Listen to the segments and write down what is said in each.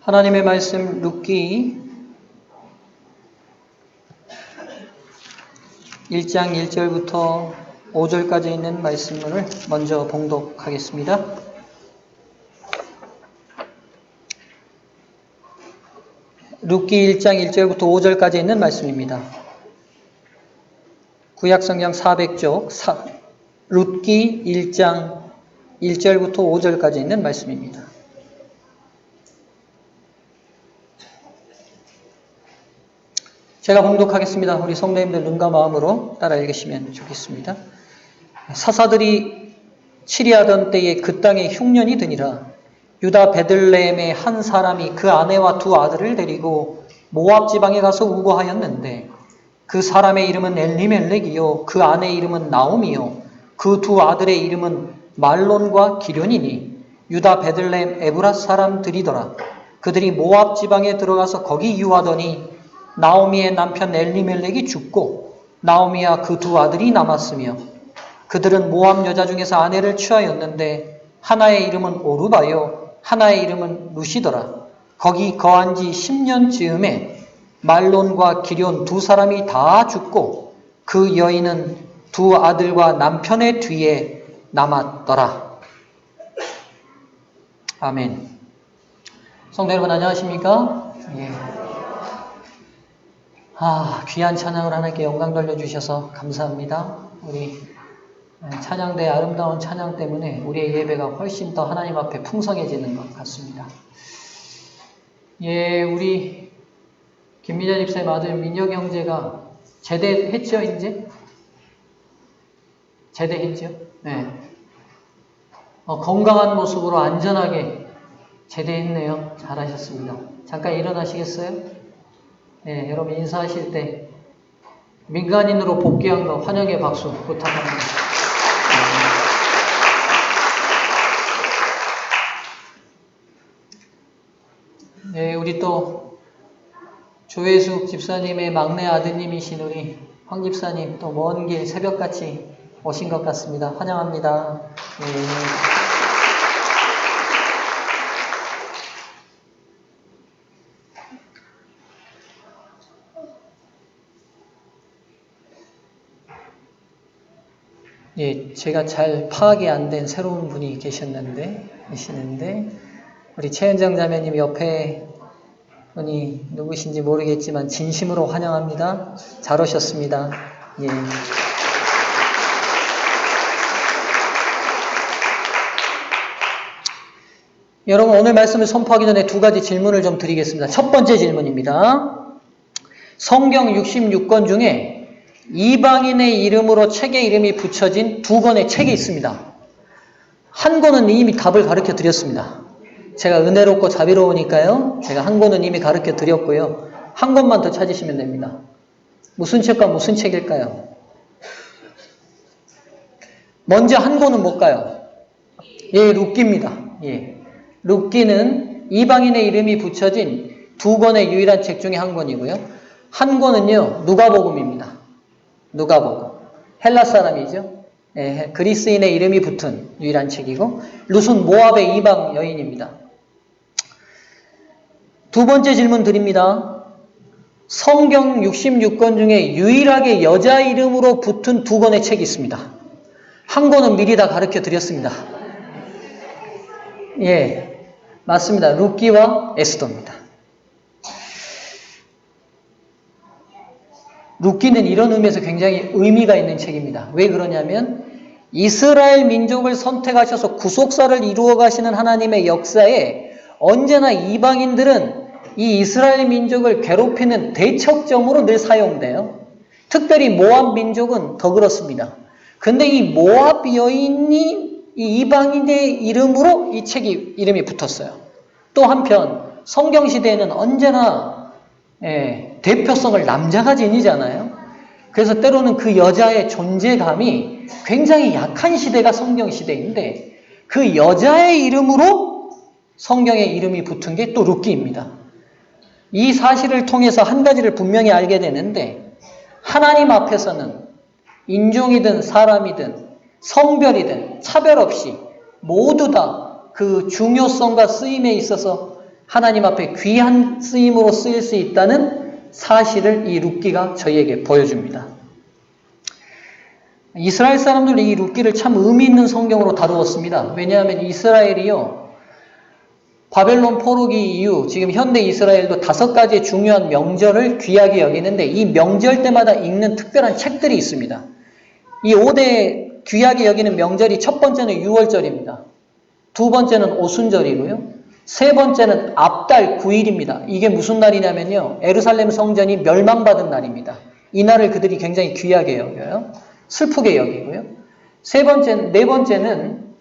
하나님의 말씀 룻기 1장 1절부터 5절까지 있는 말씀을 먼저 봉독하겠습니다. 룻기 1장 1절부터 5절까지 있는 말씀입니다. 구약성경 400쪽 룻기 1장 1절부터 5절까지 있는 말씀입니다. 제가 봉독하겠습니다. 우리 성도님들 눈과 마음으로 따라 읽으시면 좋겠습니다. 사사들이 치리하던 때에 그 땅에 흉년이 드니라. 유다 베들레헴의 한 사람이 그 아내와 두 아들을 데리고 모압 지방에 가서 우거하였는데 그 사람의 이름은 엘리멜렉이요 그 아내의 이름은 나오미요 그 두 아들의 이름은 말론과 기련이니 유다 베들레헴 에브랏 사람들이더라. 그들이 모압 지방에 들어가서 거기 유하더니 나오미의 남편 엘리멜렉이 죽고 나오미와 그 두 아들이 남았으며 그들은 모압 여자 중에서 아내를 취하였는데 하나의 이름은 오르바요 하나의 이름은 루시더라. 거기 거한 지 10년 즈음에 말론과 기련 두 사람이 다 죽고 그 여인은 두 아들과 남편의 뒤에 남았더라. 아멘. 성도 여러분 안녕하십니까? 예. 귀한 찬양을 하나님께 영광 돌려주셔서 감사합니다. 우리 찬양대의 아름다운 찬양 때문에 우리의 예배가 훨씬 더 하나님 앞에 풍성해지는 것 같습니다. 예, 우리 김미자 집사님 아들 민혁 형제가 제대했죠, 이제? 제대했죠? 네. 건강한 모습으로 안전하게 제대했네요. 잘하셨습니다. 잠깐 일어나시겠어요? 네, 여러분 인사하실 때 민간인으로 복귀한 거 환영의 박수 부탁합니다. 네, 우리 또 조혜숙 집사님의 막내 아드님이신 우리 황 집사님 또 먼 길 새벽같이 오신 것 같습니다. 환영합니다. 네. 예, 제가 잘 파악이 안 된 새로운 분이 계시는데, 우리 최현정 자매님 옆에 분이 누구신지 모르겠지만, 진심으로 환영합니다. 잘 오셨습니다. 예. 여러분, 오늘 말씀을 선포하기 전에 두 가지 질문을 좀 드리겠습니다. 첫 번째 질문입니다. 성경 66권 중에 이방인의 이름으로 책의 이름이 붙여진 두 권의 책이 있습니다. 한 권은 이미 답을 가르쳐 드렸습니다. 제가 은혜롭고 자비로우니까요. 제가 한 권은 이미 가르쳐 드렸고요. 한 권만 더 찾으시면 됩니다. 무슨 책과 무슨 책일까요? 먼저 한 권은 뭘까요? 예, 룻기입니다. 예. 룻기는 이방인의 이름이 붙여진 두 권의 유일한 책 중에 한 권이고요. 한 권은요, 누가복음입니다. 누가복음. 헬라 사람이죠. 예, 그리스인의 이름이 붙은 유일한 책이고 룻은 모압의 이방 여인입니다. 두 번째 질문 드립니다. 성경 66권 중에 유일하게 여자 이름으로 붙은 두 권의 책이 있습니다. 한 권은 미리 다 가르쳐 드렸습니다. 예, 맞습니다. 룻기와 에스더입니다. 룻기는 이런 의미에서 굉장히 의미가 있는 책입니다. 왜 그러냐면 이스라엘 민족을 선택하셔서 구속사를 이루어 가시는 하나님의 역사에 언제나 이방인들은 이 이스라엘 민족을 괴롭히는 대척점으로 늘 사용돼요. 특별히 모압 민족은 더 그렇습니다. 근데 이 모압 여인이 이 이방인의 이름으로 이 책이 이름이 붙었어요. 또 한편 성경시대에는 언제나 대표성을 남자가 지니잖아요. 그래서 때로는 그 여자의 존재감이 굉장히 약한 시대가 성경시대인데 그 여자의 이름으로 성경의 이름이 붙은 게 또 룻기입니다. 이 사실을 통해서 한 가지를 분명히 알게 되는데 하나님 앞에서는 인종이든 사람이든 성별이든 차별 없이 모두 다 그 중요성과 쓰임에 있어서 하나님 앞에 귀한 쓰임으로 쓰일 수 있다는 사실을 이 룻기가 저희에게 보여줍니다. 이스라엘 사람들이 이 룻기를 참 의미 있는 성경으로 다루었습니다. 왜냐하면 이스라엘이요, 바벨론 포로기 이후 지금 현대 이스라엘도 5가지의 중요한 명절을 귀하게 여기는데 이 명절 때마다 읽는 특별한 책들이 있습니다. 이 5대 귀하게 여기는 명절이 첫 번째는 유월절입니다. 두 번째는 오순절이고요. 세 번째는 앞달 9일입니다. 이게 무슨 날이냐면요, 예루살렘 성전이 멸망받은 날입니다. 이 날을 그들이 굉장히 귀하게 여겨요. 슬프게 여기고요. 네 번째는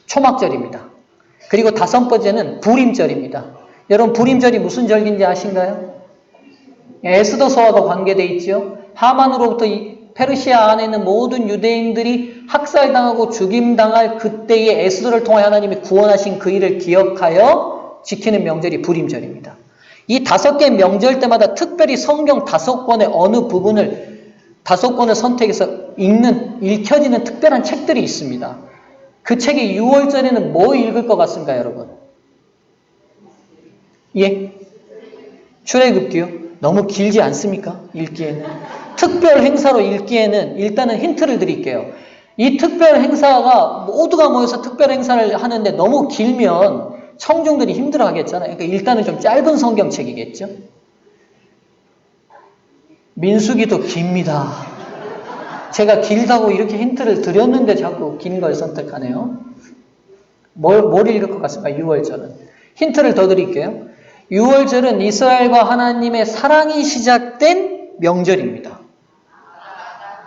초막절입니다. 그리고 5번째는 부림절입니다. 여러분, 부림절이 무슨 절기인지 아신가요? 에스더서와도 관계되어 있죠. 하만으로부터 페르시아 안에 있는 모든 유대인들이 학살당하고 죽임당할 그때의 에스더를 통해 하나님이 구원하신 그 일을 기억하여 지키는 명절이 부림절입니다. 이 5개 명절 때마다 특별히 성경 5권의 어느 부분을 5권을 선택해서 읽혀지는 특별한 책들이 있습니다. 그 책이 6월절에는 뭐 읽을 것 같습니까, 여러분? 예? 출애굽기요? 너무 길지 않습니까? 읽기에는. 특별 행사로 읽기에는 일단은 힌트를 드릴게요. 이 특별 행사가 모두가 모여서 특별 행사를 하는데 너무 길면 청중들이 힘들어 하겠잖아요. 그러니까 일단은 좀 짧은 성경책이겠죠? 민수기도 깁니다. 제가 길다고 이렇게 힌트를 드렸는데 자꾸 긴 걸 선택하네요. 뭘 읽을 것 같습니까? 6월절은. 힌트를 더 드릴게요. 6월절은 이스라엘과 하나님의 사랑이 시작된 명절입니다.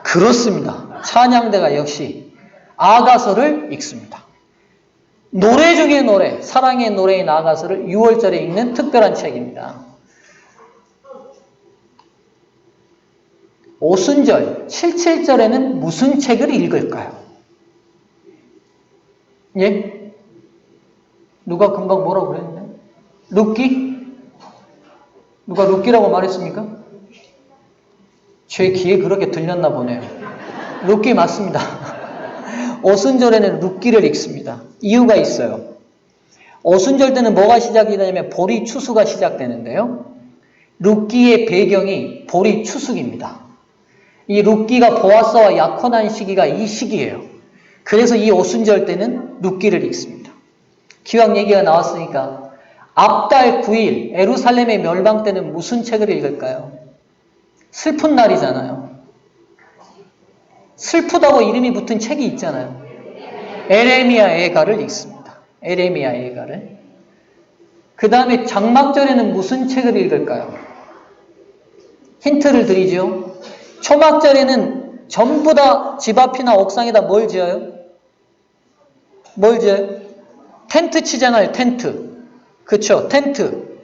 그렇습니다. 찬양대가 역시 아가서를 읽습니다. 노래 중에 노래, 사랑의 노래인 아가서를 6월절에 읽는 특별한 책입니다. 오순절, 77절에는 무슨 책을 읽을까요? 예? 누가 금방 뭐라고 그랬네? 룻기? 누가 룻기라고 말했습니까? 제 귀에 그렇게 들렸나 보네요. 룻기 맞습니다. 오순절에는 룻기를 읽습니다. 이유가 있어요. 오순절 때는 뭐가 시작이 되냐면 보리 추수가 시작되는데요. 룻기의 배경이 보리 추수기입니다. 이 룻기가 보아스와 약혼한 시기가 이 시기예요. 그래서 이 오순절 때는 룻기를 읽습니다. 기왕 얘기가 나왔으니까 앞달 9일 예루살렘의 멸망 때는 무슨 책을 읽을까요? 슬픈 날이잖아요. 슬프다고 이름이 붙은 책이 있잖아요. 에레미야 예가를 읽습니다. 에레미야 예가를. 그 다음에 장막절에는 무슨 책을 읽을까요? 힌트를 드리죠. 초막절에는 전부 다 집 앞이나 옥상에다 뭘 지어요? 뭘 지어요? 텐트 치잖아요. 텐트. 그쵸? 텐트.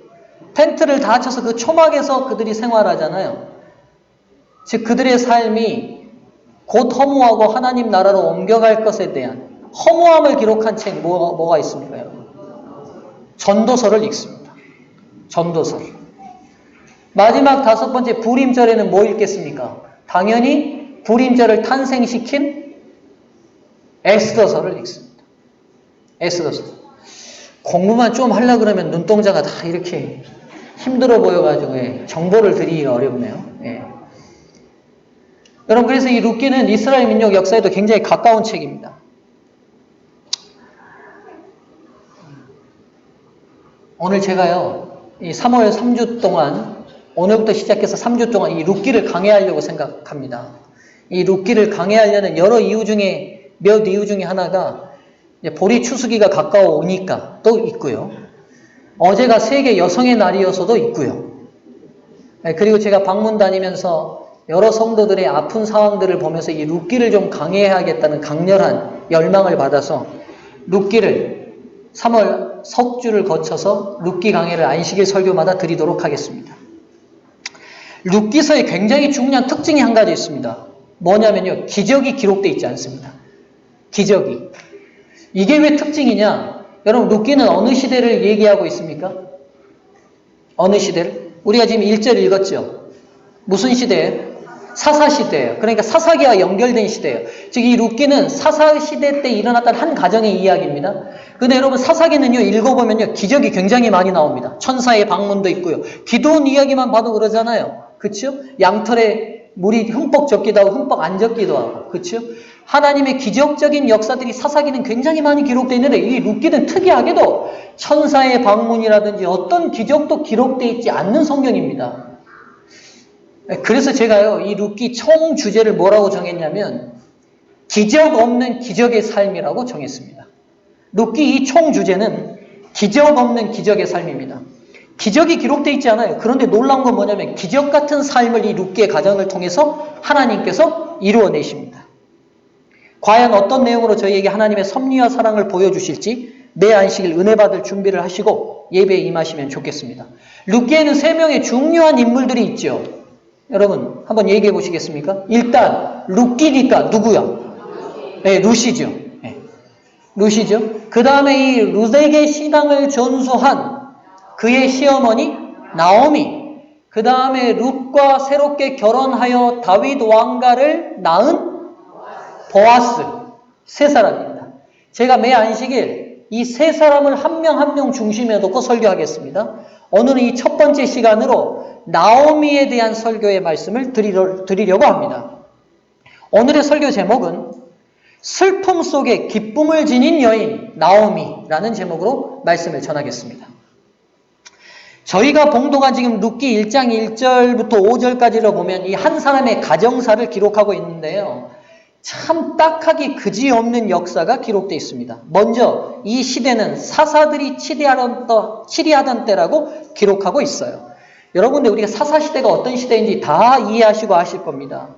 텐트를 다 쳐서 그 초막에서 그들이 생활하잖아요. 즉 그들의 삶이 곧 허무하고 하나님 나라로 옮겨갈 것에 대한 허무함을 기록한 책 뭐가 있습니까? 전도서를 읽습니다. 전도서를. 마지막 5번째 부림절에는 뭐 읽겠습니까? 당연히 부림절을 탄생시킨 에스더서를 읽습니다. 에스더서. 공부만 좀 하려고 그러면 눈동자가 다 이렇게 힘들어 보여가지고 정보를 드리기가 어렵네요. 예. 여러분, 그래서 이 룻기는 이스라엘 민족 역사에도 굉장히 가까운 책입니다. 오늘 제가요, 이 3월 3주 동안, 오늘부터 시작해서 3주 동안 이 룻기를 강해하려고 생각합니다. 이 룻기를 강해하려는 여러 이유 중에, 몇 이유 중에 하나가 보리 추수기가 가까워오니까 또 있고요. 어제가 세계 여성의 날이어서도 있고요. 그리고 제가 방문 다니면서 여러 성도들의 아픈 상황들을 보면서 이 룻기를 좀 강해야겠다는 강렬한 열망을 받아서 룻기를 3월 석주를 거쳐서 룻기 강해를 안식일 설교마다 드리도록 하겠습니다. 룻기서에 굉장히 중요한 특징이 한 가지 있습니다. 뭐냐면요, 기적이 기록되어 있지 않습니다. 기적이. 이게 왜 특징이냐? 여러분, 룻기는 어느 시대를 얘기하고 있습니까? 어느 시대를? 우리가 지금 1절 읽었죠? 무슨 시대예요? 사사시대예요. 그러니까 사사기와 연결된 시대예요. 즉 이 룻기는 사사시대 때 일어났던 한 가정의 이야기입니다. 근데 여러분 사사기는요 읽어보면요 기적이 굉장히 많이 나옵니다. 천사의 방문도 있고요. 기도원 이야기만 봐도 그러잖아요. 그렇죠? 양털에 물이 흠뻑 젖기도 하고 흠뻑 안 젖기도 하고 그렇죠? 하나님의 기적적인 역사들이 사사기는 굉장히 많이 기록되어 있는데 이 룻기는 특이하게도 천사의 방문이라든지 어떤 기적도 기록되어 있지 않는 성경입니다. 그래서 제가요 이 룻기 총 주제를 뭐라고 정했냐면 기적 없는 기적의 삶이라고 정했습니다. 룻기 이 총 주제는 기적 없는 기적의 삶입니다. 기적이 기록되어 있지 않아요. 그런데 놀라운 건 뭐냐면 기적 같은 삶을 이 룻기의 가정을 통해서 하나님께서 이루어내십니다. 과연 어떤 내용으로 저희에게 하나님의 섭리와 사랑을 보여주실지 내 안식일 은혜 받을 준비를 하시고 예배에 임하시면 좋겠습니다. 룻기에는 3명의 중요한 인물들이 있죠. 여러분 한번 얘기해 보시겠습니까? 일단 룻기니까 누구야? 네, 룻이죠. 네, 룻이죠. 그 다음에 이 룻에게 신앙을 전수한 그의 시어머니 나오미, 그 다음에 룻과 새롭게 결혼하여 다윗 왕가를 낳은 보아스, 3사람입니다. 제가 매 안식일 이 3사람을 한 명 한 명 중심에 놓고 설교하겠습니다. 오늘은 이 첫 번째 시간으로 나오미에 대한 설교의 말씀을 드리려고 합니다. 오늘의 설교 제목은 슬픔 속에 기쁨을 지닌 여인 나오미라는 제목으로 말씀을 전하겠습니다. 저희가 봉독한 지금 룻기 1장 1절부터 5절까지를 보면 이 한 사람의 가정사를 기록하고 있는데요. 참 딱하기 그지없는 역사가 기록되어 있습니다. 먼저 이 시대는 사사들이 치리하던 때라고 기록하고 있어요. 여러분들 우리가 사사시대가 어떤 시대인지 다 이해하시고 아실 겁니다.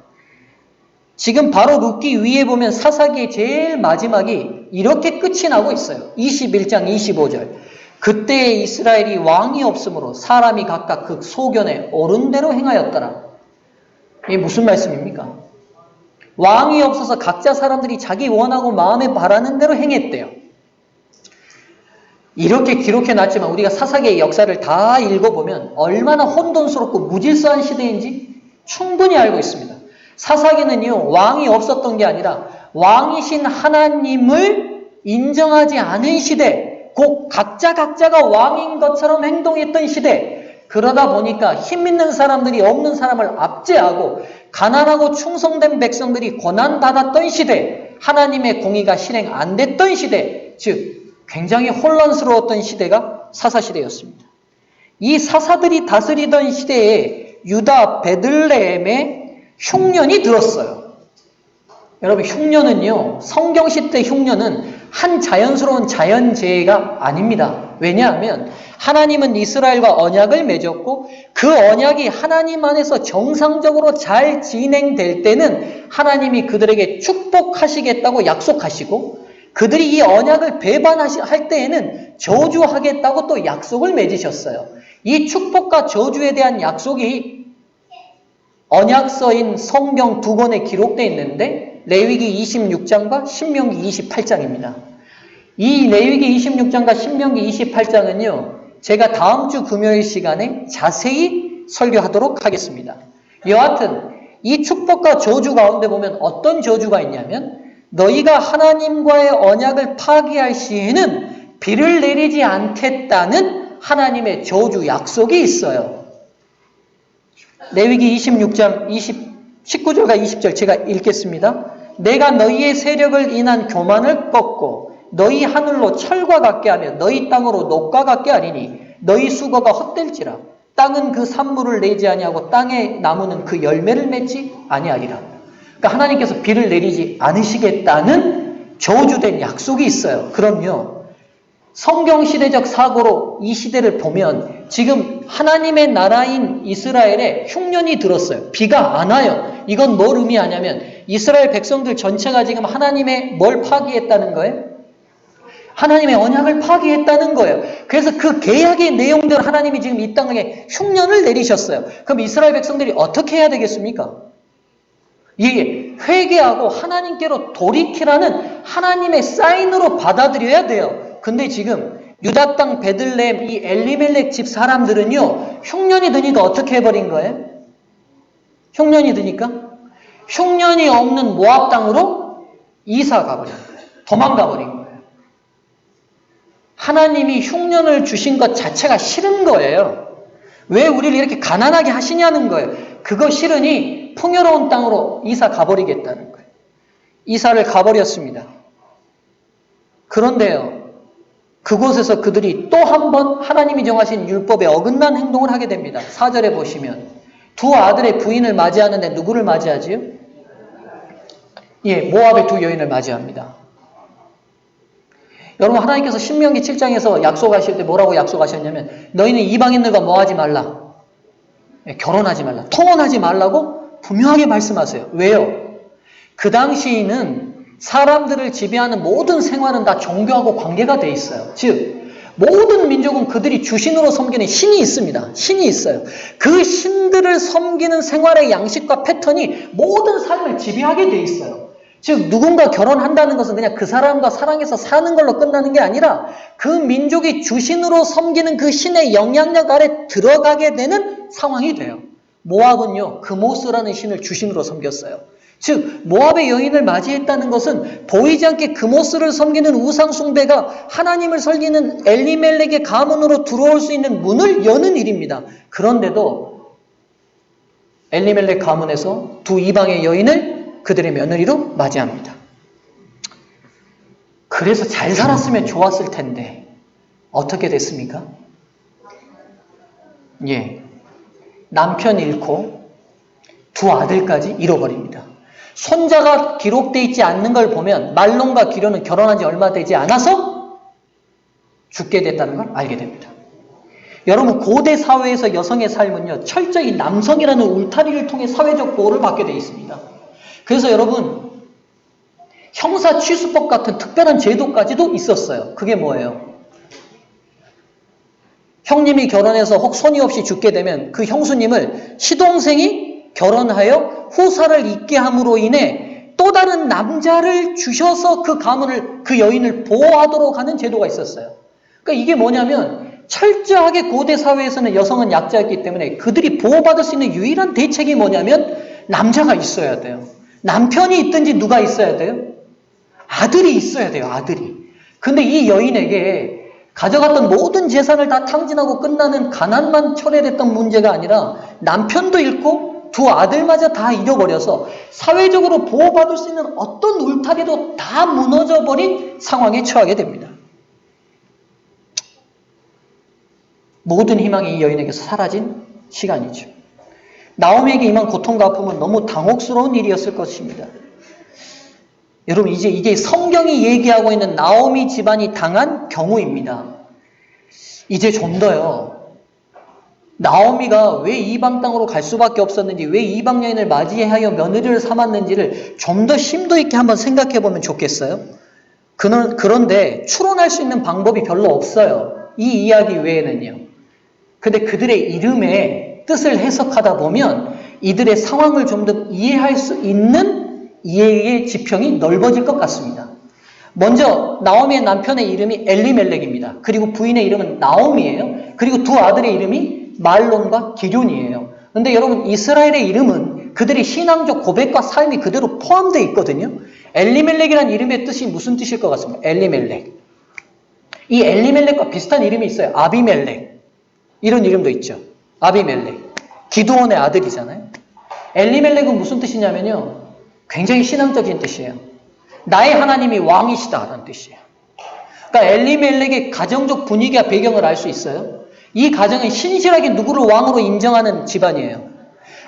지금 바로 룻기 위에 보면 사사기의 제일 마지막이 이렇게 끝이 나고 있어요. 21장 25절. 그때 이스라엘이 왕이 없으므로 사람이 각각 그 소견에 옳은 대로 행하였더라. 이게 무슨 말씀입니까? 왕이 없어서 각자 사람들이 자기 원하고 마음에 바라는 대로 행했대요. 이렇게 기록해놨지만 우리가 사사기의 역사를 다 읽어보면 얼마나 혼돈스럽고 무질서한 시대인지 충분히 알고 있습니다. 사사기는요 왕이 없었던 게 아니라 왕이신 하나님을 인정하지 않은 시대, 곧 각자가 왕인 것처럼 행동했던 시대. 그러다 보니까 힘 있는 사람들이 없는 사람을 압제하고 가난하고 충성된 백성들이 고난받았던 시대, 하나님의 공의가 실행 안 됐던 시대, 즉 굉장히 혼란스러웠던 시대가 사사시대였습니다. 이 사사들이 다스리던 시대에 유다 베들레헴에 흉년이 들었어요. 여러분 흉년은요 성경시대 흉년은 한 자연스러운 자연재해가 아닙니다. 왜냐하면 하나님은 이스라엘과 언약을 맺었고 그 언약이 하나님 안에서 정상적으로 잘 진행될 때는 하나님이 그들에게 축복하시겠다고 약속하시고 그들이 이 언약을 배반할 때에는 저주하겠다고 또 약속을 맺으셨어요. 이 축복과 저주에 대한 약속이 언약서인 성경 2권에 기록되어 있는데 레위기 26장과 신명기 28장입니다. 이 레위기 26장과 신명기 28장은요. 제가 다음 주 금요일 시간에 자세히 설교하도록 하겠습니다. 여하튼 이 축복과 저주 가운데 보면 어떤 저주가 있냐면 너희가 하나님과의 언약을 파기할 시에는 비를 내리지 않겠다는 하나님의 저주 약속이 있어요. 레위기 26장 19절과 20절 제가 읽겠습니다. 내가 너희의 세력을 인한 교만을 꺾고 너희 하늘로 철과 같게 하며 너희 땅으로 녹과 같게 하리니 너희 수고가 헛될지라 땅은 그 산물을 내지 아니하고 땅의 나무는 그 열매를 맺지 아니하리라. 그러니까 하나님께서 비를 내리지 않으시겠다는 저주된 약속이 있어요. 그럼요. 성경시대적 사고로 이 시대를 보면 지금 하나님의 나라인 이스라엘에 흉년이 들었어요. 비가 안 와요. 이건 뭘 의미하냐면 이스라엘 백성들 전체가 지금 하나님의 뭘 파기했다는 거예요? 하나님의 언약을 파기했다는 거예요. 그래서 그 계약의 내용대로 하나님이 지금 이 땅에 흉년을 내리셨어요. 그럼 이스라엘 백성들이 어떻게 해야 되겠습니까? 이 회개하고 하나님께로 돌이키라는 하나님의 사인으로 받아들여야 돼요. 근데 지금 유다 땅 베들레헴 이 엘리멜렉 집 사람들은요 흉년이 드니까 어떻게 해버린 거예요? 흉년이 드니까 흉년이 없는 모압 땅으로 이사 가버린 거예요. 도망가 버린 거예요. 하나님이 흉년을 주신 것 자체가 싫은 거예요. 왜 우리를 이렇게 가난하게 하시냐는 거예요. 그거 싫으니 풍요로운 땅으로 이사 가버리겠다는 거예요. 이사를 가버렸습니다. 그런데요, 그곳에서 그들이 또 한 번 하나님이 정하신 율법에 어긋난 행동을 하게 됩니다. 4절에 보시면 두 아들의 부인을 맞이하는데 누구를 맞이하지요? 예, 모압의 두 여인을 맞이합니다. 여러분, 하나님께서 신명기 7장에서 약속하실 때 뭐라고 약속하셨냐면 너희는 이방인들과 뭐하지 말라? 결혼하지 말라. 통혼하지 말라고 분명하게 말씀하세요. 왜요? 그 당시에는 사람들을 지배하는 모든 생활은 다 종교하고 관계가 돼 있어요. 즉 모든 민족은 그들이 주신으로 섬기는 신이 있습니다. 신이 있어요. 그 신들을 섬기는 생활의 양식과 패턴이 모든 삶을 지배하게 돼 있어요. 즉 누군가 결혼한다는 것은 그냥 그 사람과 사랑해서 사는 걸로 끝나는 게 아니라 그 민족이 주신으로 섬기는 그 신의 영향력 아래 들어가게 되는 상황이 돼요. 모압은요, 그모스라는 신을 주신으로 섬겼어요. 즉 모압의 여인을 맞이했다는 것은 보이지 않게 그모스를 섬기는 우상 숭배가 하나님을 섬기는 엘리멜렉의 가문으로 들어올 수 있는 문을 여는 일입니다. 그런데도 엘리멜렉 가문에서 두 이방의 여인을 그들의 며느리로 맞이합니다. 그래서 잘 살았으면 좋았을 텐데 어떻게 됐습니까? 예, 남편 잃고 두 아들까지 잃어버립니다. 손자가 기록되어 있지 않는 걸 보면 말론과 기련은 결혼한 지 얼마 되지 않아서 죽게 됐다는 걸 알게 됩니다. 여러분, 고대 사회에서 여성의 삶은요, 철저히 남성이라는 울타리를 통해 사회적 보호를 받게 되어 있습니다. 그래서 여러분, 형사 취수법 같은 특별한 제도까지도 있었어요. 그게 뭐예요? 형님이 결혼해서 혹 손이 없이 죽게 되면 그 형수님을 시동생이 결혼하여 후사를 잇게 함으로 인해 또 다른 남자를 주셔서 그 가문을, 그 여인을 보호하도록 하는 제도가 있었어요. 그러니까 이게 뭐냐면 철저하게 고대 사회에서는 여성은 약자였기 때문에 그들이 보호받을 수 있는 유일한 대책이 뭐냐면 남자가 있어야 돼요. 남편이 있든지 누가 있어야 돼요? 아들이 있어야 돼요. 아들이. 근데 이 여인에게 가져갔던 모든 재산을 다 탕진하고 끝나는 가난만 초래됐던 문제가 아니라 남편도 잃고 두 아들마저 다 잃어버려서 사회적으로 보호받을 수 있는 어떤 울타리도 다 무너져버린 상황에 처하게 됩니다. 모든 희망이 이 여인에게서 사라진 시간이죠. 나오미에게 임한 고통과 아픔은 너무 당혹스러운 일이었을 것입니다. 여러분, 이게 성경이 얘기하고 있는 나오미 집안이 당한 경우입니다. 이제 좀 더요. 나오미가 왜 이방 땅으로 갈 수밖에 없었는지, 왜 이방 여인을 맞이하여 며느리를 삼았는지를 좀 더 심도 있게 한번 생각해 보면 좋겠어요. 그런데 추론할 수 있는 방법이 별로 없어요. 이 이야기 외에는요. 근데 그들의 이름의 뜻을 해석하다 보면 이들의 상황을 좀 더 이해할 수 있는 이해의 지평이 넓어질 것 같습니다. 먼저 나오미의 남편의 이름이 엘리멜렉입니다. 그리고 부인의 이름은 나오미예요. 그리고 두 아들의 이름이 말론과 기럐이에요. 그런데 여러분, 이스라엘의 이름은 그들의 신앙적 고백과 삶이 그대로 포함되어 있거든요. 엘리멜렉이라는 이름의 뜻이 무슨 뜻일 것 같습니다. 엘리멜렉. 이 엘리멜렉과 비슷한 이름이 있어요. 아비멜렉. 이런 이름도 있죠. 아비멜렉. 기드온의 아들이잖아요. 엘리멜렉은 무슨 뜻이냐면요, 굉장히 신앙적인 뜻이에요. 나의 하나님이 왕이시다라는 뜻이에요. 그러니까 엘리멜렉의 가정적 분위기와 배경을 알 수 있어요. 이 가정은 신실하게 누구를 왕으로 인정하는 집안이에요.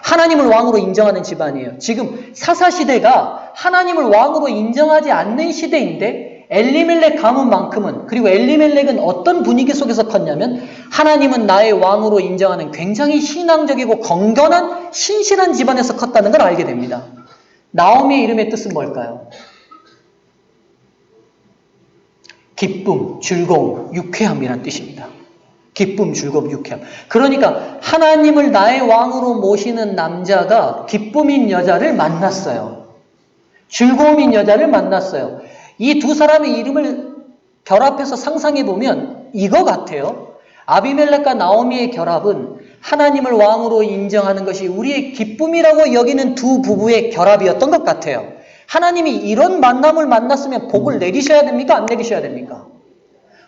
하나님을 왕으로 인정하는 집안이에요. 지금 사사시대가 하나님을 왕으로 인정하지 않는 시대인데 엘리멜렉 가문만큼은, 그리고 엘리멜렉은 어떤 분위기 속에서 컸냐면 하나님은 나의 왕으로 인정하는 굉장히 신앙적이고 건건한 신실한 집안에서 컸다는 걸 알게 됩니다. 나오미의 이름의 뜻은 뭘까요? 기쁨, 즐거움, 유쾌함이란 뜻입니다. 기쁨, 즐거움, 유쾌함. 그러니까 하나님을 나의 왕으로 모시는 남자가 기쁨인 여자를 만났어요. 즐거움인 여자를 만났어요. 이 두 사람의 이름을 결합해서 상상해 보면 이거 같아요. 아비멜렉과 나오미의 결합은 하나님을 왕으로 인정하는 것이 우리의 기쁨이라고 여기는 두 부부의 결합이었던 것 같아요. 하나님이 이런 만남을 만났으면 복을 내리셔야 됩니까? 안 내리셔야 됩니까?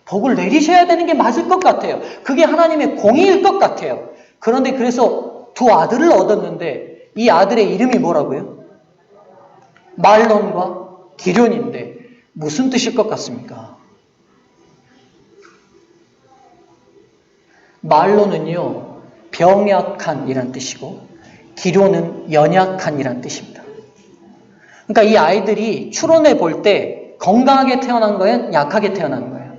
복을 내리셔야 되는 게 맞을 것 같아요. 그게 하나님의 공의일 것 같아요. 그런데 그래서 두 아들을 얻었는데 이 아들의 이름이 뭐라고요? 말론과 기련인데 무슨 뜻일 것 같습니까? 말론은요, 병약한 이란 뜻이고 기련은 연약한 이란 뜻입니다. 그러니까 이 아이들이 추론해 볼 때 건강하게 태어난 거예요? 약하게 태어난 거예요?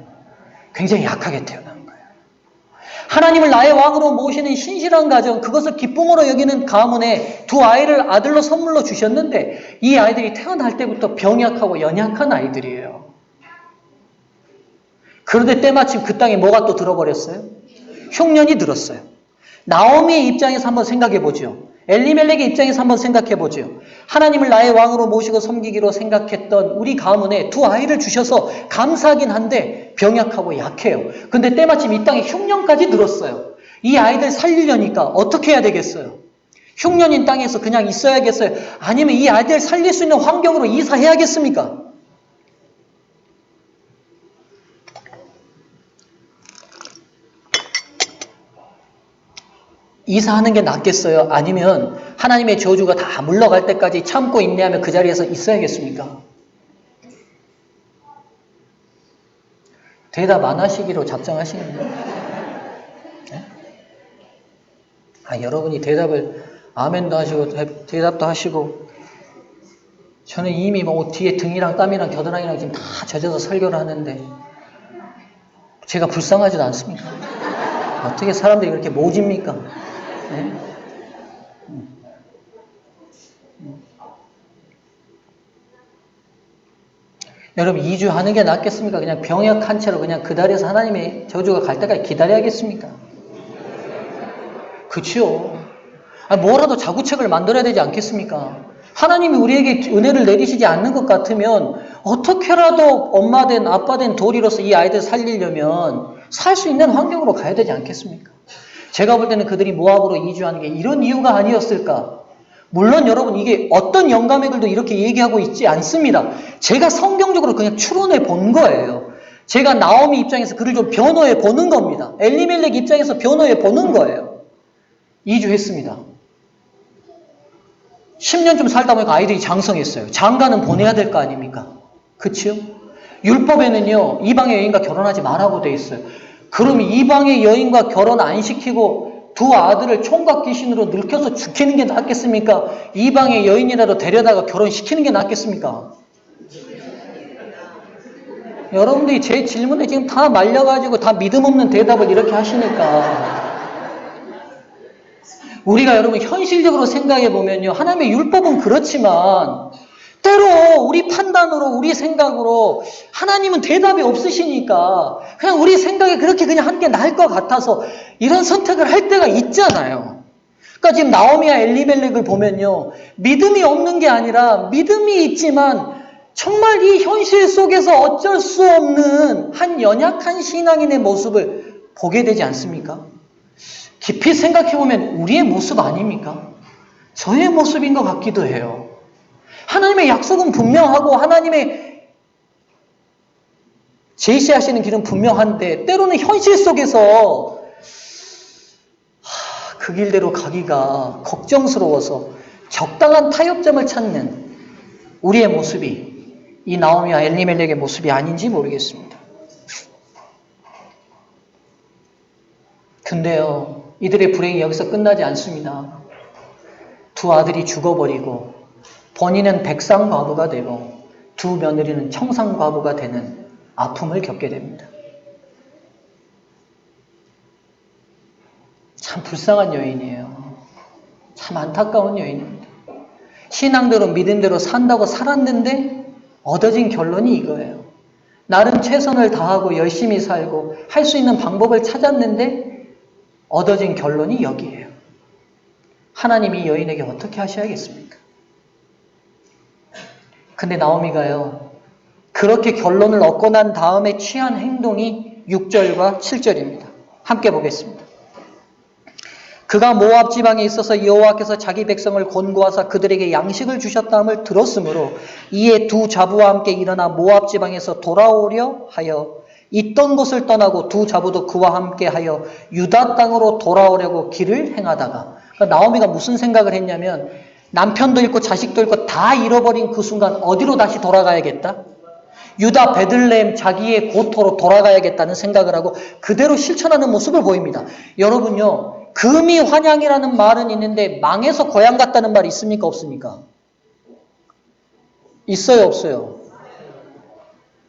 굉장히 약하게 태어난 거예요. 하나님을 나의 왕으로 모시는 신실한 가정, 그것을 기쁨으로 여기는 가문에 두 아이를 아들로 선물로 주셨는데 이 아이들이 태어날 때부터 병약하고 연약한 아이들이에요. 그런데 때마침 그 땅에 뭐가 또 들어버렸어요? 흉년이 들었어요. 나오미의 입장에서 한번 생각해 보죠. 엘리멜렉의 입장에서 한번 생각해 보죠. 하나님을 나의 왕으로 모시고 섬기기로 생각했던 우리 가문에 두 아이를 주셔서 감사하긴 한데 병약하고 약해요. 근데 때마침 이 땅에 흉년까지 들었어요. 이 아이들 살리려니까 어떻게 해야 되겠어요? 흉년인 땅에서 그냥 있어야겠어요? 아니면 이 아이들 살릴 수 있는 환경으로 이사해야겠습니까? 이사하는 게 낫겠어요? 아니면 하나님의 저주가 다 물러갈 때까지 참고 인내하며 그 자리에서 있어야겠습니까? 대답 안 하시기로 작정하시는데. 네? 여러분이 대답을 아멘도 하시고 대답도 하시고 저는 이미 뭐 뒤에 등이랑 땀이랑 겨드랑이랑 지금 다 젖어서 설교를 하는데 제가 불쌍하지도 않습니까? 어떻게 사람들이 그렇게 모집니까? 네? 여러분 2주 하는 게 낫겠습니까? 그냥 병약한 채로 그냥 그 자리에서 하나님의 저주가 갈 때까지 기다려야겠습니까? 그치요. 뭐라도 자구책을 만들어야 되지 않겠습니까? 하나님이 우리에게 은혜를 내리시지 않는 것 같으면 어떻게라도 엄마 된 아빠 된 도리로서 이 아이들 살리려면 살 수 있는 환경으로 가야 되지 않겠습니까? 제가 볼 때는 그들이 모압으로 이주하는 게 이런 이유가 아니었을까? 물론 여러분 이게 어떤 영감의 글도 이렇게 얘기하고 있지 않습니다. 제가 성경적으로 그냥 추론해 본 거예요. 제가 나오미 입장에서 그를 좀 변호해 보는 겁니다. 엘리멜렉 입장에서 변호해 보는 거예요. 이주했습니다. 10년쯤 살다 보니까 아이들이 장성했어요. 장가는 보내야 될 거 아닙니까? 그치요? 율법에는요, 이방의 여인과 결혼하지 말라고 돼 있어요. 그럼 이방의 여인과 결혼 안 시키고 두 아들을 총각 귀신으로 늙혀서 죽이는 게 낫겠습니까? 이방의 여인이라도 데려다가 결혼시키는 게 낫겠습니까? 여러분들이 제 질문에 지금 다 말려가지고 다 믿음 없는 대답을 이렇게 하시니까 우리가 여러분 현실적으로 생각해 보면요. 하나님의 율법은 그렇지만 때로 우리 판단으로 우리 생각으로 하나님은 대답이 없으시니까 그냥 우리 생각에 그렇게 그냥 하는 게 나을 것 같아서 이런 선택을 할 때가 있잖아요. 그러니까 지금 나오미와 엘리멜렉을 보면요. 믿음이 없는 게 아니라 믿음이 있지만 정말 이 현실 속에서 어쩔 수 없는 한 연약한 신앙인의 모습을 보게 되지 않습니까? 깊이 생각해보면 우리의 모습 아닙니까? 저의 모습인 것 같기도 해요. 하나님의 약속은 분명하고 하나님의 제시하시는 길은 분명한데 때로는 현실 속에서 그 길대로 가기가 걱정스러워서 적당한 타협점을 찾는 우리의 모습이 이 나오미와 엘리멜렉의 모습이 아닌지 모르겠습니다. 근데요, 이들의 불행이 여기서 끝나지 않습니다. 두 아들이 죽어버리고 본인은 백상과부가 되고 두 며느리는 청상과부가 되는 아픔을 겪게 됩니다. 참 불쌍한 여인이에요. 참 안타까운 여인입니다. 신앙대로 믿음대로 산다고 살았는데 얻어진 결론이 이거예요. 나름 최선을 다하고 열심히 살고 할 수 있는 방법을 찾았는데 얻어진 결론이 여기에요. 하나님이 여인에게 어떻게 하셔야겠습니까? 근데 나오미가요. 그렇게 결론을 얻고 난 다음에 취한 행동이 6절과 7절입니다. 함께 보겠습니다. 그가 모압 지방에 있어서 여호와께서 자기 백성을 권고하사 그들에게 양식을 주셨다함을 들었으므로 이에 두 자부와 함께 일어나 모압 지방에서 돌아오려 하여 있던 곳을 떠나고 두 자부도 그와 함께 하여 유다 땅으로 돌아오려고 길을 행하다가, 그러니까 나오미가 무슨 생각을 했냐면 남편도 잃고 자식도 잃고 다 잃어버린 그 순간 어디로 다시 돌아가야겠다? 유다 베들레헴 자기의 고토로 돌아가야겠다는 생각을 하고 그대로 실천하는 모습을 보입니다. 여러분요, 금이 환향이라는 말은 있는데 망해서 고향 갔다는 말이 있습니까? 없습니까? 있어요? 없어요?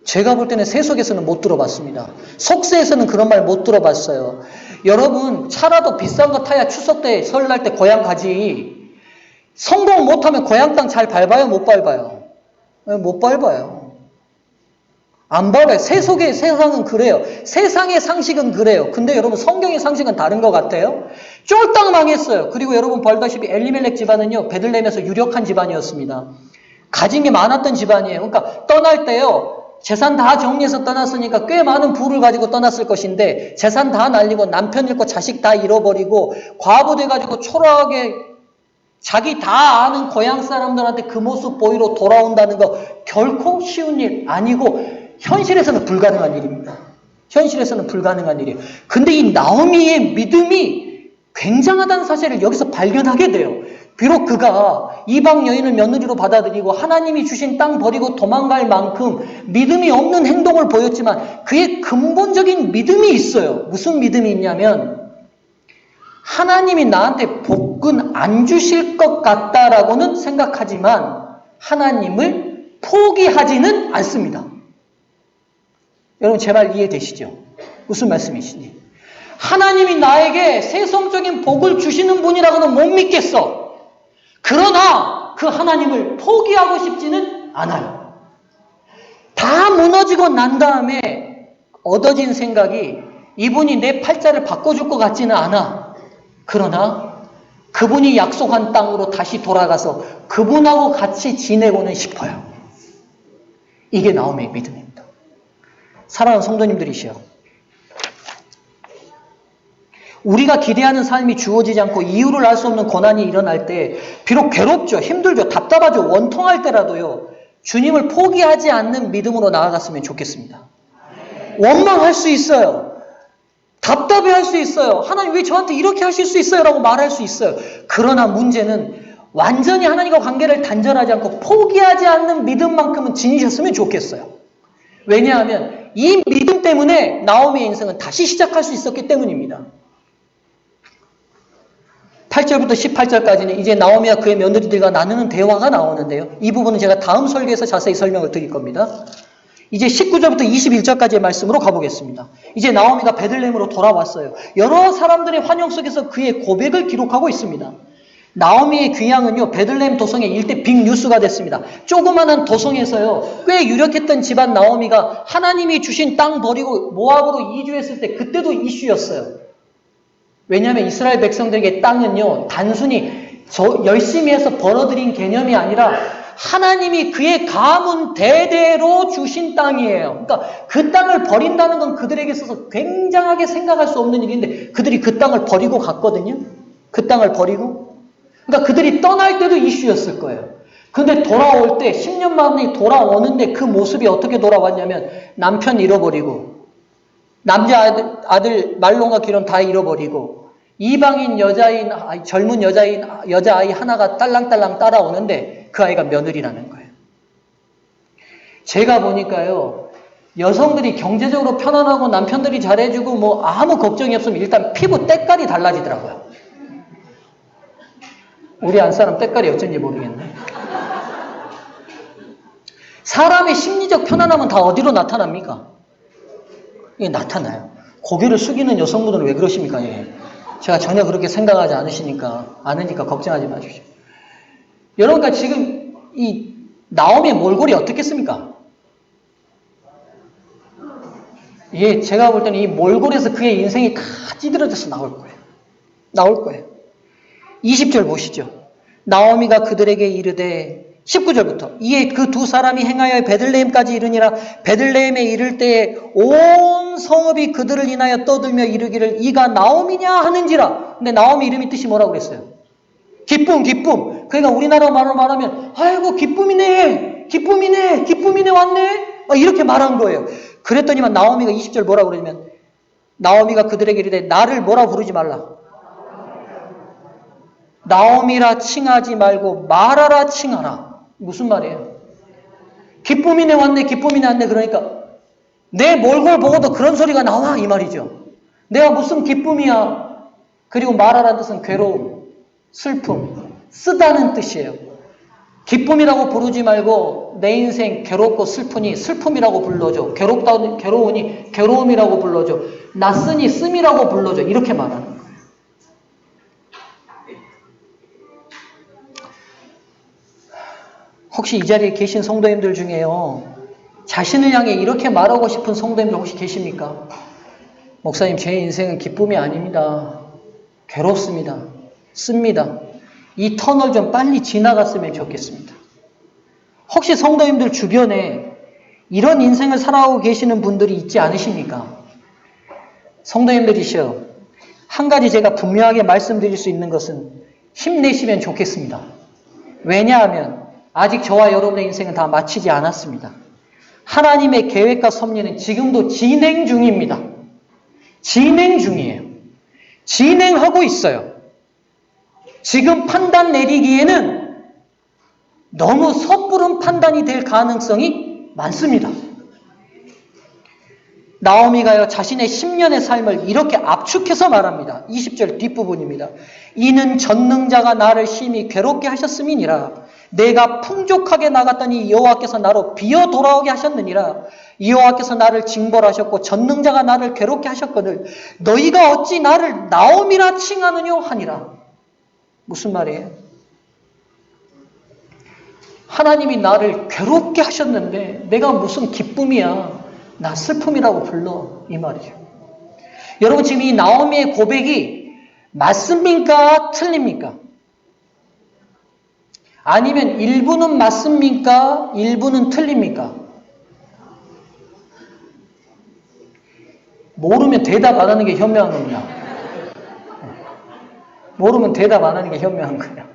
제가 볼 때는 세속에서는 못 들어봤습니다. 속세에서는 그런 말 못 들어봤어요. 여러분, 차라도 비싼 거 타야 추석 때, 설날 때 고향 가지. 성공 못하면 고향 땅 잘 밟아요? 못 밟아요? 못 밟아요. 안 밟아요. 세속의 세상은 그래요. 세상의 상식은 그래요. 근데 여러분, 성경의 상식은 다른 것 같아요. 쫄딱 망했어요. 그리고 여러분 벌다시피 엘리멜렉 집안은요, 베들레헴에서 유력한 집안이었습니다. 가진 게 많았던 집안이에요. 그러니까 떠날 때요, 재산 다 정리해서 떠났으니까 꽤 많은 부를 가지고 떠났을 것인데 재산 다 날리고 남편 잃고 자식 다 잃어버리고 과부 돼가지고 초라하게 자기 다 아는 고향 사람들한테 그 모습 보이러 돌아온다는 거 결코 쉬운 일 아니고 현실에서는 불가능한 일입니다. 현실에서는 불가능한 일이에요. 근데 이 나오미의 믿음이 굉장하다는 사실을 여기서 발견하게 돼요. 비록 그가 이방 여인을 며느리로 받아들이고 하나님이 주신 땅 버리고 도망갈 만큼 믿음이 없는 행동을 보였지만 그의 근본적인 믿음이 있어요. 무슨 믿음이 있냐면 하나님이 나한테 복은 안 주실 것 같다라고는 생각하지만 하나님을 포기하지는 않습니다. 여러분 제 말 이해되시죠? 무슨 말씀이신지. 하나님이 나에게 세상적인 복을 주시는 분이라고는 못 믿겠어. 그러나 그 하나님을 포기하고 싶지는 않아요. 다 무너지고 난 다음에 얻어진 생각이 이분이 내 팔자를 바꿔줄 것 같지는 않아. 그러나 그분이 약속한 땅으로 다시 돌아가서 그분하고 같이 지내고는 싶어요. 이게 나오미의 믿음입니다. 사랑하는 성도님들이시여, 우리가 기대하는 삶이 주어지지 않고 이유를 알 수 없는 고난이 일어날 때 비록 괴롭죠, 힘들죠, 답답하죠, 원통할 때라도요 주님을 포기하지 않는 믿음으로 나아갔으면 좋겠습니다. 원망할 수 있어요. 답답해할 수 있어요. 하나님 왜 저한테 이렇게 하실 수 있어요? 라고 말할 수 있어요. 그러나 문제는 완전히 하나님과 관계를 단절하지 않고 포기하지 않는 믿음만큼은 지니셨으면 좋겠어요. 왜냐하면 이 믿음 때문에 나오미의 인생은 다시 시작할 수 있었기 때문입니다. 8절부터 18절까지는 이제 나오미와 그의 며느리들과 나누는 대화가 나오는데요. 이 부분은 제가 다음 설교에서 자세히 설명을 드릴 겁니다. 이제 19절부터 21절까지의 말씀으로 가보겠습니다. 이제 나오미가 베들레헴으로 돌아왔어요. 여러 사람들의 환영 속에서 그의 고백을 기록하고 있습니다. 나오미의 귀향은요, 베들레헴 도성의 일대 빅 뉴스가 됐습니다. 조그마한 도성에서요, 꽤 유력했던 집안 나오미가 하나님이 주신 땅 버리고 모압으로 이주했을 때 그때도 이슈였어요. 왜냐하면 이스라엘 백성들에게 땅은요, 단순히 열심히 해서 벌어들인 개념이 아니라 하나님이 그의 가문 대대로 주신 땅이에요. 그러니까 그 땅을 버린다는 건 그들에게 있어서 굉장하게 생각할 수 없는 일인데 그들이 그 땅을 버리고 갔거든요. 그 땅을 버리고. 그러니까 그들이 떠날 때도 이슈였을 거예요. 근데 돌아올 때 10년 만에 돌아오는데 그 모습이 어떻게 돌아왔냐면 남편 잃어버리고 남자 아들 말론과 기론 다 잃어버리고 이방인 여자인 젊은 여자아이 하나가 딸랑딸랑 따라오는데 그 아이가 며느리라는 거예요. 제가 보니까요, 여성들이 경제적으로 편안하고 남편들이 잘해주고 뭐 아무 걱정이 없으면 일단 피부 때깔이 달라지더라고요. 우리 안사람 때깔이 어쩐지 모르겠네. 사람의 심리적 편안함은 다 어디로 나타납니까? 이게 나타나요. 고개를 숙이는 여성분들은 왜 그러십니까? 예. 제가 전혀 그렇게 생각하지 않으니까 걱정하지 마십시오. 여러분, 그러니까 지금 이 나오미의 몰골이 어떻겠습니까? 예, 제가 볼 때는 이 몰골에서 그의 인생이 다 찌들어져서 나올 거예요. 나올 거예요. 20절 보시죠. 나오미가 그들에게 이르되 19절부터 이에 그 두 사람이 행하여 베들레헴까지 이르니라. 베들레헴에 이를 때에 온 성읍이 그들을 인하여 떠들며 이르기를 이가 나옴이냐 하는지라. 근데 나옴이 이름이 뜻이 뭐라고 그랬어요? 기쁨, 기쁨. 그러니까 우리나라 말로 말하면 아이고 기쁨이네, 기쁨이네, 기쁨이네 왔네, 이렇게 말한 거예요. 그랬더니만 나오미가 20절 뭐라고 그러냐면 나오미가 그들에게 이르되 나를 뭐라 부르지 말라. 나오미라 칭하지 말고 마라라 칭하라. 무슨 말이에요? 기쁨이네 왔네, 기쁨이네 왔네. 그러니까 내 몰골 보고도 그런 소리가 나와 이 말이죠. 내가 무슨 기쁨이야. 그리고 마라라는 뜻은 괴로움, 슬픔, 쓰다는 뜻이에요. 기쁨이라고 부르지 말고 내 인생 괴롭고 슬프니 슬픔이라고 불러줘. 괴로우니 괴로움이라고 불러줘. 낯쓰니 씀이라고 불러줘. 이렇게 말하는 거예요. 혹시 이 자리에 계신 성도님들 중에요, 자신을 향해 이렇게 말하고 싶은 성도님들 혹시 계십니까? 목사님, 제 인생은 기쁨이 아닙니다. 괴롭습니다. 씁니다. 이 터널 좀 빨리 지나갔으면 좋겠습니다. 혹시 성도님들 주변에 이런 인생을 살아오고 계시는 분들이 있지 않으십니까? 성도님들이시여, 한 가지 제가 분명하게 말씀드릴 수 있는 것은 힘내시면 좋겠습니다. 왜냐하면 아직 저와 여러분의 인생은 다 마치지 않았습니다. 하나님의 계획과 섭리는 지금도 진행 중입니다. 진행 중이에요. 진행하고 있어요. 지금 판단 내리기에는 너무 섣부른 판단이 될 가능성이 많습니다. 나오미가요, 자신의 10년의 삶을 이렇게 압축해서 말합니다. 20절 뒷부분입니다. 이는 전능자가 나를 심히 괴롭게 하셨음이니라. 내가 풍족하게 나갔더니 여호와께서 나로 비어 돌아오게 하셨느니라. 여호와께서 나를 징벌하셨고 전능자가 나를 괴롭게 하셨거늘 너희가 어찌 나를 나오미라 칭하느냐 하니라. 무슨 말이에요? 하나님이 나를 괴롭게 하셨는데 내가 무슨 기쁨이야, 나 슬픔이라고 불러, 이 말이죠. 여러분, 지금 이 나오미의 고백이 맞습니까? 틀립니까? 아니면 일부는 맞습니까? 일부는 틀립니까? 모르면 대답 안 하는 게 현명한 겁니다. 모르면 대답 안 하는 게 현명한 거예요.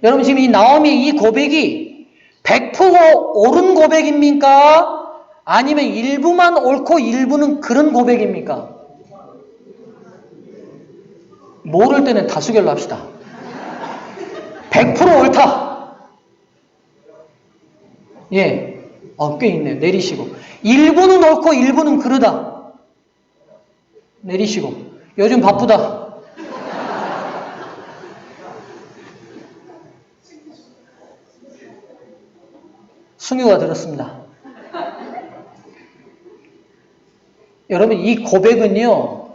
여러분, 지금 이 나오미의 이 고백이 100% 옳은 고백입니까? 아니면 일부만 옳고 일부는 그런 고백입니까? 모를 때는 다수결로 합시다. 100% 옳다. 예. 꽤 있네요. 내리시고. 일부는 옳고 일부는 그러다. 내리시고. 요즘 바쁘다. 승유가 들었습니다. 여러분, 이 고백은요,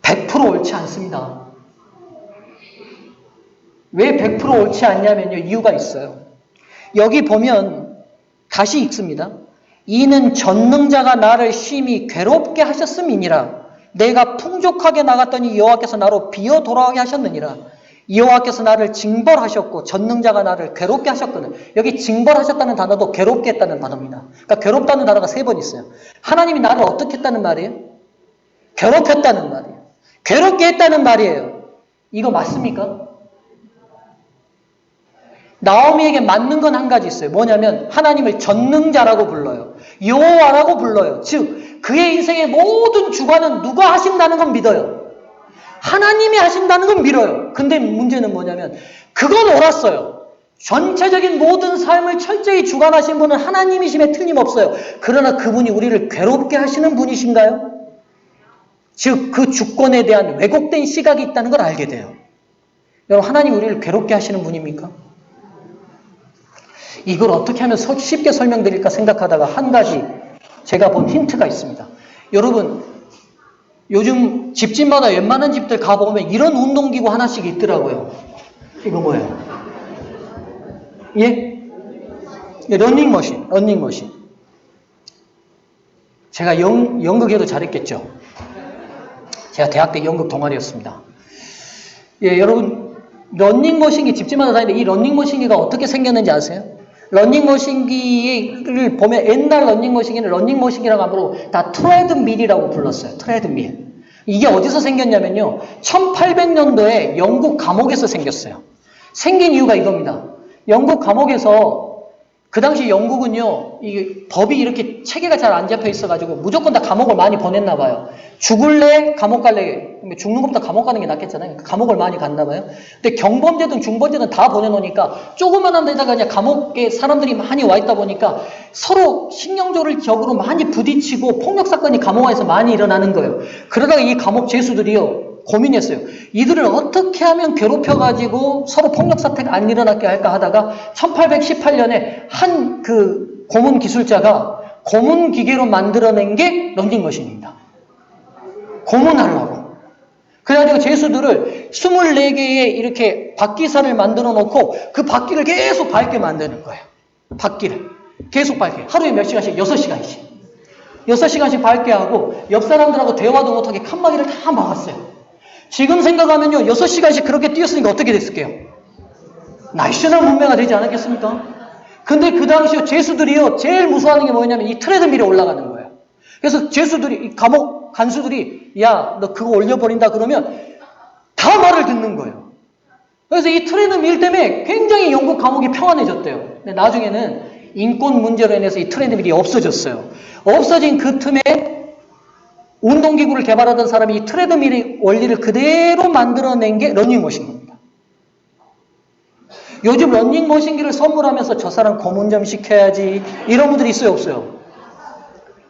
100% 옳지 않습니다. 왜 100% 옳지 않냐면요, 이유가 있어요. 여기 보면 다시 읽습니다. 이는 전능자가 나를 심히 괴롭게 하셨음이니라. 내가 풍족하게 나갔더니 여호와께서 나로 비어 돌아오게 하셨느니라. 여호와께서 나를 징벌하셨고 전능자가 나를 괴롭게 하셨거든. 여기 징벌하셨다는 단어도 괴롭게 했다는 단어입니다. 그러니까 괴롭다는 단어가 3번 있어요. 하나님이 나를 어떻게 했다는 말이에요? 괴롭혔다는 말이에요. 괴롭게 했다는 말이에요. 이거 맞습니까? 나오미에게 맞는 건 한 가지 있어요. 뭐냐면 하나님을 전능자라고 불러요. 여호와라고 불러요. 즉 그의 인생의 모든 주관은 누가 하신다는 건 믿어요. 하나님이 하신다는 건 믿어요. 근데 문제는 뭐냐면 그건 옳았어요. 전체적인 모든 삶을 철저히 주관하신 분은 하나님이심에 틀림없어요. 그러나 그분이 우리를 괴롭게 하시는 분이신가요? 즉 그 주권에 대한 왜곡된 시각이 있다는 걸 알게 돼요. 여러분, 하나님 우리를 괴롭게 하시는 분입니까? 이걸 어떻게 하면 쉽게 설명드릴까 생각하다가 한 가지 제가 본 힌트가 있습니다. 여러분, 요즘 집집마다 웬만한 집들 가보면 이런 운동기구 하나씩 있더라고요. 이거 뭐예요? 예? 러닝머신. 제가 연극에도 잘했겠죠. 제가 대학 때 연극 동아리였습니다. 예, 여러분, 러닝머신기 집집마다 다니는데 이 러닝머신기가 어떻게 생겼는지 아세요? 러닝머신기를 보면 옛날 러닝머신기는 러닝머신기라고 안 부르고 다 트레드밀이라고 불렀어요. 트레드밀. 이게 어디서 생겼냐면요. 1800년도에 영국 감옥에서 생겼어요. 생긴 이유가 이겁니다. 영국 감옥에서 그 당시 영국은요, 이 법이 이렇게 체계가 잘 안 잡혀 있어가지고 무조건 다 감옥을 많이 보냈나 봐요. 죽을래? 감옥 갈래? 죽는 것보다 감옥 가는 게 낫겠잖아요. 감옥을 많이 갔나 봐요. 근데 경범죄든 중범죄든 다 보내놓으니까 조그만한 데다가 그냥 감옥에 사람들이 많이 와 있다 보니까 서로 신경적으로 많이 부딪히고 폭력 사건이 감옥 안에서 많이 일어나는 거예요. 그러다가 이 감옥 죄수들이요, 고민했어요. 이들을 어떻게 하면 괴롭혀가지고 서로 폭력 사태가 안 일어나게 할까 하다가 1818년에 한 그 고문 기술자가 고문 기계로 만들어낸 게 런닝머신입니다. 고문하려고. 그래가지고 죄수들을 24개의 이렇게 바퀴살을 만들어 놓고 그 바퀴를 계속 밟게 만드는 거예요. 바퀴를. 계속 밟게. 하루에 몇 시간씩? 6시간씩. 6시간씩 밟게 하고 옆 사람들하고 대화도 못하게 칸막이를 다 막았어요. 지금 생각하면요, 6시간씩 그렇게 뛰었으니까 어떻게 됐을게요? 날씬한 문명가 되지 않았겠습니까? 근데 그 당시에 죄수들이요, 제일 무서워하는 게 뭐냐면 이 트레드밀에 올라가는 거예요. 그래서 죄수들이, 감옥 간수들이, 야, 너 그거 올려버린다 그러면 다 말을 듣는 거예요. 그래서 이 트레드밀 때문에 굉장히 영국 감옥이 평안해졌대요. 근데 나중에는 인권 문제로 인해서 이 트레드밀이 없어졌어요. 없어진 그 틈에 운동기구를 개발하던 사람이 이 트레드밀의 원리를 그대로 만들어낸 게 러닝머신 겁니다. 요즘 러닝머신기를 선물하면서 저 사람 고문 좀 시켜야지 이런 분들이 있어요, 없어요?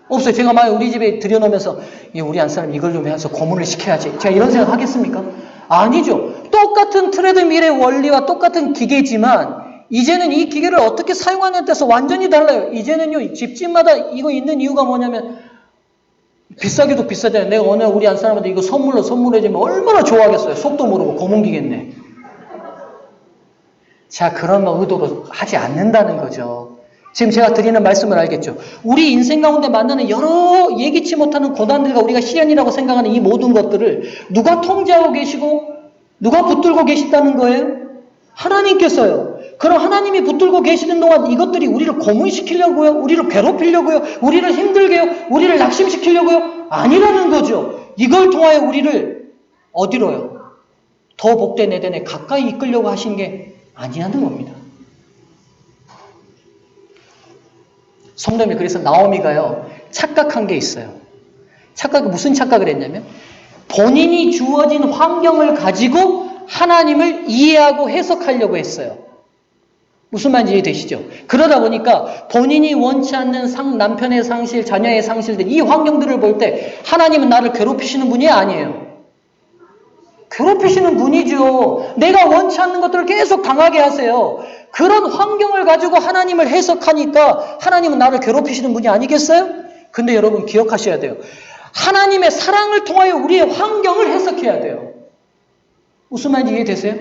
없어요. 제가 만약 우리 집에 들여놓으면서 우리 안 사람 이걸 좀 해서 고문을 시켜야지, 제가 이런 생각 하겠습니까? 아니죠. 똑같은 트레드밀의 원리와 똑같은 기계지만 이제는 이 기계를 어떻게 사용하냐에 따라서 완전히 달라요. 이제는요, 집집마다 이거 있는 이유가 뭐냐면 비싸기도 비싸잖아요. 내가 오늘 우리 안 사람한테 이거 선물로 선물해주면 얼마나 좋아하겠어요. 속도 모르고 고문기겠네. 자, 그런 의도로 하지 않는다는 거죠. 지금 제가 드리는 말씀을 알겠죠. 우리 인생 가운데 만나는 여러 예기치 못하는 고난들과 우리가 시련이라고 생각하는 이 모든 것들을 누가 통제하고 계시고 누가 붙들고 계시다는 거예요? 하나님께서요. 그럼 하나님이 붙들고 계시는 동안 이것들이 우리를 고문시키려고요? 우리를 괴롭히려고요? 우리를 힘들게요? 우리를 낙심시키려고요? 아니라는 거죠. 이걸 통하여 우리를 어디로요? 더 복된 에덴에 가까이 이끌려고 하신 게 아니라는 겁니다. 성도님, 그래서 나오미가요, 착각한 게 있어요. 무슨 착각을 했냐면 본인이 주어진 환경을 가지고 하나님을 이해하고 해석하려고 했어요. 무슨 말인지 이해되시죠? 그러다 보니까 본인이 원치 않는 남편의 상실, 자녀의 상실들, 이 환경들을 볼 때 하나님은 나를 괴롭히시는 분이 아니에요. 괴롭히시는 분이죠. 내가 원치 않는 것들을 계속 당하게 하세요. 그런 환경을 가지고 하나님을 해석하니까 하나님은 나를 괴롭히시는 분이 아니겠어요? 근데 여러분 기억하셔야 돼요. 하나님의 사랑을 통하여 우리의 환경을 해석해야 돼요. 무슨 말인지 이해되세요?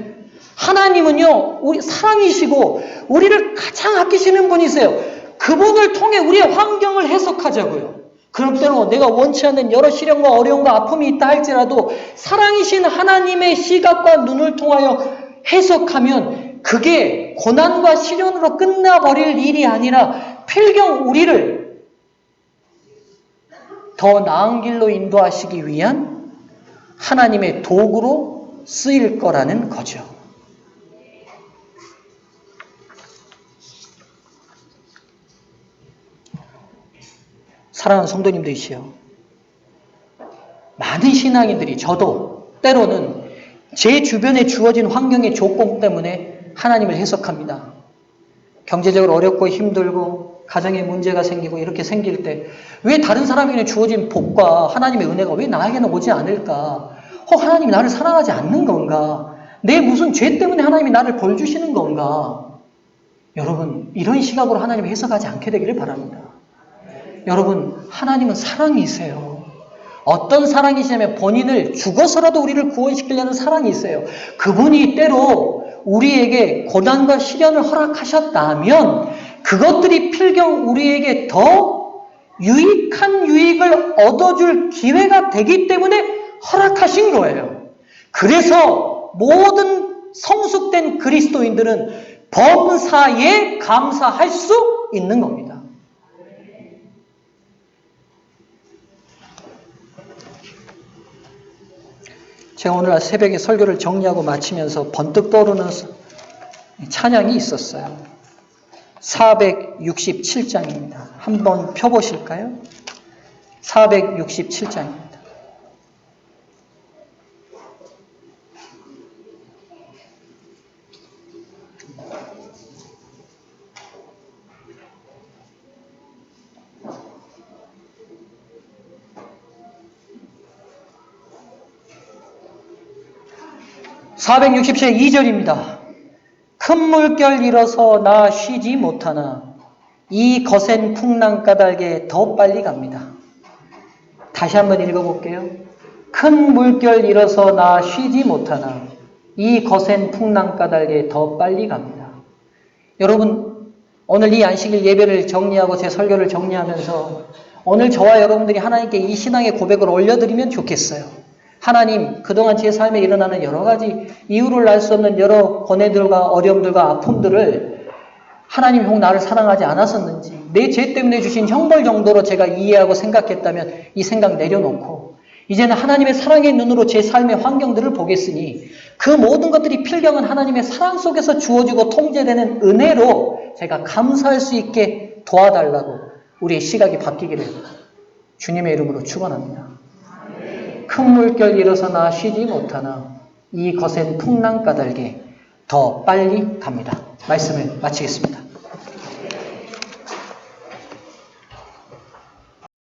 하나님은요, 우리 사랑이시고 우리를 가장 아끼시는 분이세요. 그분을 통해 우리의 환경을 해석하자고요. 그럼 때로 내가 원치 않는 여러 시련과 어려움과 아픔이 있다 할지라도 사랑이신 하나님의 시각과 눈을 통하여 해석하면 그게 고난과 시련으로 끝나버릴 일이 아니라 필경 우리를 더 나은 길로 인도하시기 위한 하나님의 도구로 쓰일 거라는 거죠. 사랑하는 성도님들이시여, 많은 신앙인들이, 저도 때로는 제 주변에 주어진 환경의 조건 때문에 하나님을 해석합니다. 경제적으로 어렵고 힘들고 가정에 문제가 생기고 이렇게 생길 때 왜 다른 사람에게 주어진 복과 하나님의 은혜가 왜 나에게는 오지 않을까? 하나님이 나를 사랑하지 않는 건가? 내 무슨 죄 때문에 하나님이 나를 벌 주시는 건가? 여러분, 이런 시각으로 하나님을 해석하지 않게 되기를 바랍니다. 여러분, 하나님은 사랑이세요. 어떤 사랑이시냐면 본인을 죽어서라도 우리를 구원시키려는 사랑이세요. 그분이 때로 우리에게 고난과 시련을 허락하셨다면 그것들이 필경 우리에게 더 유익한 유익을 얻어줄 기회가 되기 때문에 허락하신 거예요. 그래서 모든 성숙된 그리스도인들은 범사에 감사할 수 있는 겁니다. 제가 오늘 새벽에 설교를 정리하고 마치면서 번뜩 떠오르는 찬양이 있었어요. 467장입니다. 한번 펴보실까요? 467장입니다. (460장) 2절입니다. 큰 물결 일어서 나 쉬지 못하나 이 거센 풍랑 까닭에 더 빨리 갑니다. 다시 한번 읽어볼게요. 큰 물결 일어서 나 쉬지 못하나 이 거센 풍랑 까닭에 더 빨리 갑니다. 여러분, 오늘 이 안식일 예배를 정리하고 제 설교를 정리하면서 오늘 저와 여러분들이 하나님께 이 신앙의 고백을 올려드리면 좋겠어요. 하나님, 그동안 제 삶에 일어나는 여러 가지 이유를 알 수 없는 여러 고뇌들과 어려움들과 아픔들을 하나님이 혹 나를 사랑하지 않았었는지, 내 죄 때문에 주신 형벌 정도로 제가 이해하고 생각했다면 이 생각 내려놓고 이제는 하나님의 사랑의 눈으로 제 삶의 환경들을 보겠으니 그 모든 것들이 필경은 하나님의 사랑 속에서 주어지고 통제되는 은혜로 제가 감사할 수 있게 도와달라고 우리의 시각이 바뀌기를 주님의 이름으로 축원합니다. 큰 물결 일어서 나 쉬지 못하나 이 거센 풍랑 까닭에 더 빨리 갑니다. 말씀을 마치겠습니다.